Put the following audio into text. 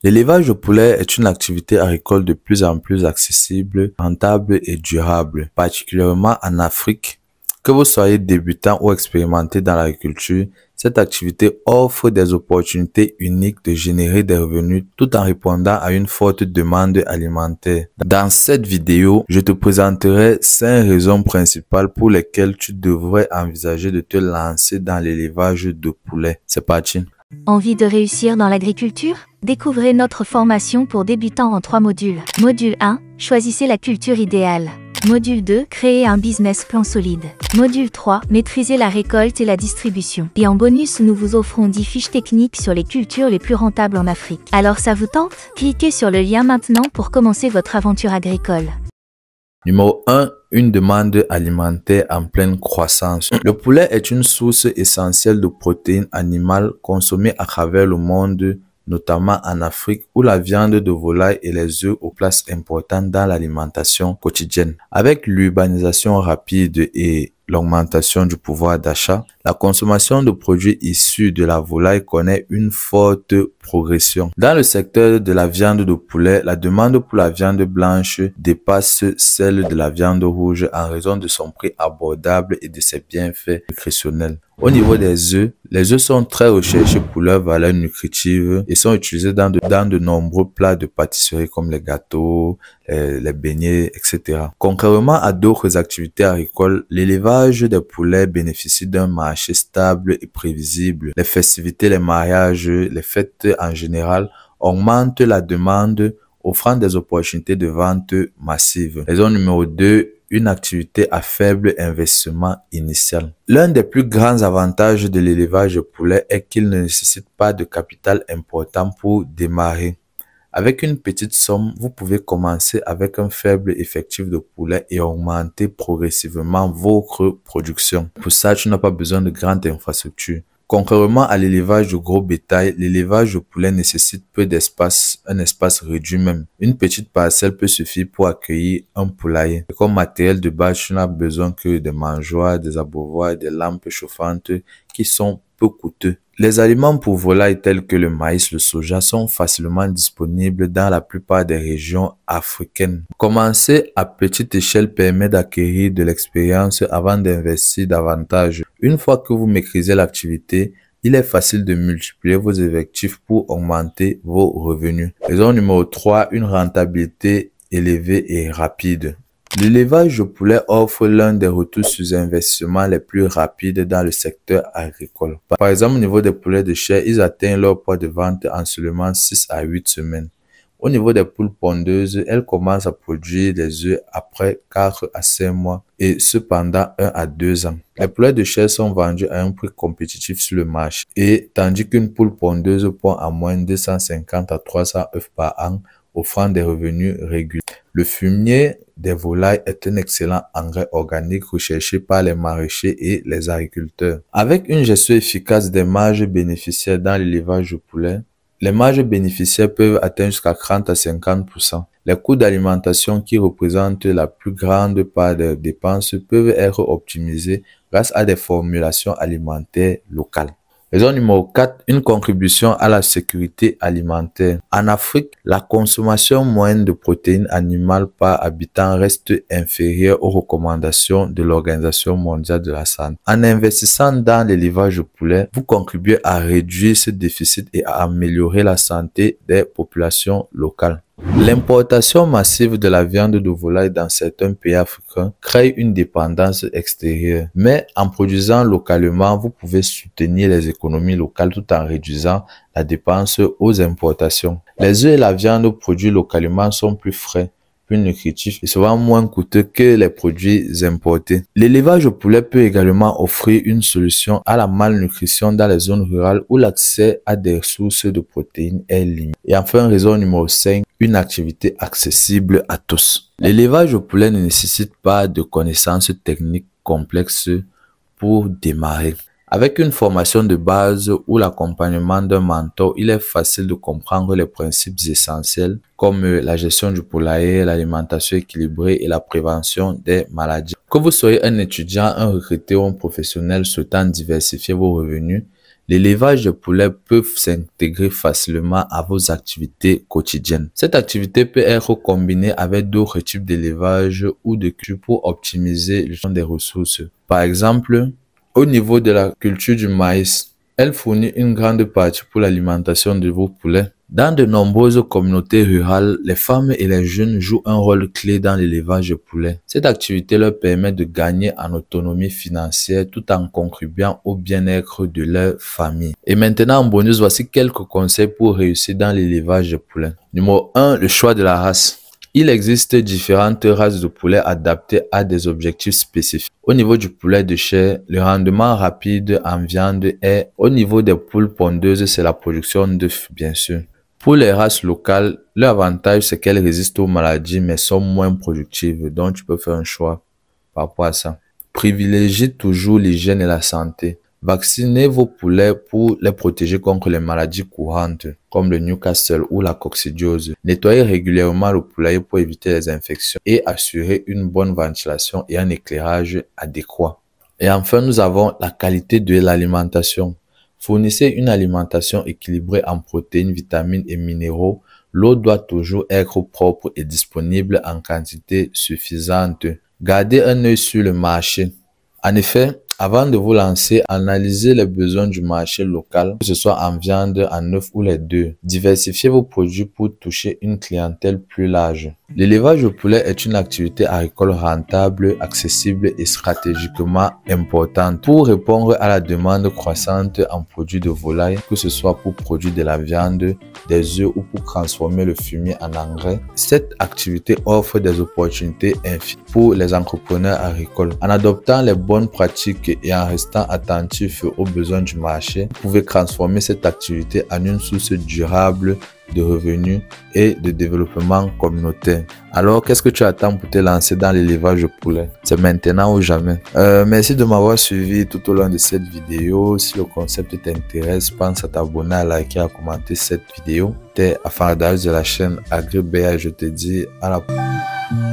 L'élevage de poulet est une activité agricole de plus en plus accessible, rentable et durable, particulièrement en Afrique. Que vous soyez débutant ou expérimenté dans l'agriculture, cette activité offre des opportunités uniques de générer des revenus tout en répondant à une forte demande alimentaire. Dans cette vidéo, je te présenterai 5 raisons principales pour lesquelles tu devrais envisager de te lancer dans l'élevage de poulets. C'est parti! Envie de réussir dans l'agriculture? Découvrez notre formation pour débutants en 3 modules. Module 1, choisissez la culture idéale. Module 2, créez un business plan solide. Module 3, maîtrisez la récolte et la distribution. Et en bonus, nous vous offrons 10 fiches techniques sur les cultures les plus rentables en Afrique. Alors ça vous tente? Cliquez sur le lien maintenant pour commencer votre aventure agricole. Numéro 1. Une demande alimentaire en pleine croissance. Le poulet est une source essentielle de protéines animales consommées à travers le monde, notamment en Afrique où la viande de volaille et les œufs occupent place importante dans l'alimentation quotidienne. Avec l'urbanisation rapide et l'augmentation du pouvoir d'achat, la consommation de produits issus de la volaille connaît une forte progression. Dans le secteur de la viande de poulet, la demande pour la viande blanche dépasse celle de la viande rouge en raison de son prix abordable et de ses bienfaits nutritionnels. Au niveau des œufs, les œufs sont très recherchés pour leur valeur nutritive et sont utilisés dans de nombreux plats de pâtisserie comme les gâteaux, les beignets, etc. Contrairement à d'autres activités agricoles, l'élevage des poulets bénéficie d'un marché stable et prévisible. Les festivités, les mariages, les fêtes en général augmentent la demande, offrant des opportunités de vente massives. Raison numéro 2, une activité à faible investissement initial. L'un des plus grands avantages de l'élevage de poulet est qu'il ne nécessite pas de capital important pour démarrer. Avec une petite somme, vous pouvez commencer avec un faible effectif de poulet et augmenter progressivement votre production. Pour ça, tu n'as pas besoin de grandes infrastructures. Contrairement à l'élevage de gros bétail, l'élevage de poulet nécessite peu d'espace, un espace réduit même. Une petite parcelle peut suffire pour accueillir un poulailler. Et comme matériel de base, tu n'as besoin que des mangeoires, des abreuvoirs et des lampes chauffantes qui sont peu coûteux. Les aliments pour volailles tels que le maïs, le soja sont facilement disponibles dans la plupart des régions africaines. Commencer à petite échelle permet d'acquérir de l'expérience avant d'investir davantage. Une fois que vous maîtrisez l'activité, il est facile de multiplier vos effectifs pour augmenter vos revenus. Raison numéro 3, une rentabilité élevée et rapide. L'élevage de poulet offre l'un des retours sur investissement les plus rapides dans le secteur agricole. Par exemple, au niveau des poulets de chair, ils atteignent leur poids de vente en seulement 6 à 8 semaines. Au niveau des poules pondeuses, elles commencent à produire des œufs après 4 à 5 mois et cependant 1 à 2 ans. Les poulets de chair sont vendus à un prix compétitif sur le marché et tandis qu'une poule pondeuse pond en moyenne 250 à 300 œufs par an, offrant des revenus réguliers. Le fumier des volailles est un excellent engrais organique recherché par les maraîchers et les agriculteurs. Avec une gestion efficace des marges bénéficiaires dans l'élevage de poulet, les marges bénéficiaires peuvent atteindre jusqu'à 30 à 50%. Les coûts d'alimentation qui représentent la plus grande part des dépenses peuvent être optimisés grâce à des formulations alimentaires locales. Raison numéro 4, une contribution à la sécurité alimentaire. En Afrique, la consommation moyenne de protéines animales par habitant reste inférieure aux recommandations de l'Organisation mondiale de la santé. En investissant dans l'élevage de poulet, vous contribuez à réduire ce déficit et à améliorer la santé des populations locales. L'importation massive de la viande de volaille dans certains pays africains crée une dépendance extérieure. Mais en produisant localement, vous pouvez soutenir les économies locales tout en réduisant la dépense aux importations. Les œufs et la viande produits localement sont plus frais, plus nutritifs et souvent moins coûteux que les produits importés. L'élevage de poulet peut également offrir une solution à la malnutrition dans les zones rurales où l'accès à des sources de protéines est limité. Et enfin, raison numéro 5, une activité accessible à tous. L'élevage de poulet ne nécessite pas de connaissances techniques complexes pour démarrer. Avec une formation de base ou l'accompagnement d'un mentor, il est facile de comprendre les principes essentiels comme la gestion du poulailler, l'alimentation équilibrée et la prévention des maladies. Que vous soyez un étudiant, un retraité ou un professionnel souhaitant diversifier vos revenus, L'élevage de poulets peut s'intégrer facilement à vos activités quotidiennes. Cette activité peut être combinée avec d'autres types d'élevage ou de culture pour optimiser le des ressources. Par exemple, au niveau de la culture du maïs, elle fournit une grande partie pour l'alimentation de vos poulets. Dans de nombreuses communautés rurales, les femmes et les jeunes jouent un rôle clé dans l'élevage de poulets. Cette activité leur permet de gagner en autonomie financière tout en contribuant au bien-être de leur famille. Et maintenant, en bonus, voici quelques conseils pour réussir dans l'élevage de poulets. Numéro 1, le choix de la race. Il existe différentes races de poulets adaptées à des objectifs spécifiques. Au niveau du poulet de chair, le rendement rapide en viande est. Au niveau des poules pondeuses, c'est la production d'œufs, bien sûr. Pour les races locales, l'avantage c'est qu'elles résistent aux maladies mais sont moins productives, donc tu peux faire un choix par rapport à ça. Privilégiez toujours l'hygiène et la santé. Vaccinez vos poulets pour les protéger contre les maladies courantes comme le Newcastle ou la coccidiose. Nettoyez régulièrement le poulailler pour éviter les infections et assurer une bonne ventilation et un éclairage adéquat. Et enfin, nous avons la qualité de l'alimentation. Fournissez une alimentation équilibrée en protéines, vitamines et minéraux. L'eau doit toujours être propre et disponible en quantité suffisante. Gardez un œil sur le marché. En effet, avant de vous lancer, analysez les besoins du marché local, que ce soit en viande, en œufs ou les deux. Diversifiez vos produits pour toucher une clientèle plus large. L'élevage de poulet est une activité agricole rentable, accessible et stratégiquement importante pour répondre à la demande croissante en produits de volaille, que ce soit pour produire de la viande, des œufs ou pour transformer le fumier en engrais. Cette activité offre des opportunités infinies pour les entrepreneurs agricoles. En adoptant les bonnes pratiques et en restant attentif aux besoins du marché, vous pouvez transformer cette activité en une source durable de revenus et de développement communautaire. Alors, qu'est-ce que tu attends pour te lancer dans l'élevage de poulets? C'est maintenant ou jamais. Merci de m'avoir suivi tout au long de cette vidéo. Si le concept t'intéresse, pense à t'abonner, à liker, à commenter cette vidéo. T'es Afardarius de la chaîne AgriBA. Je te dis à la prochaine.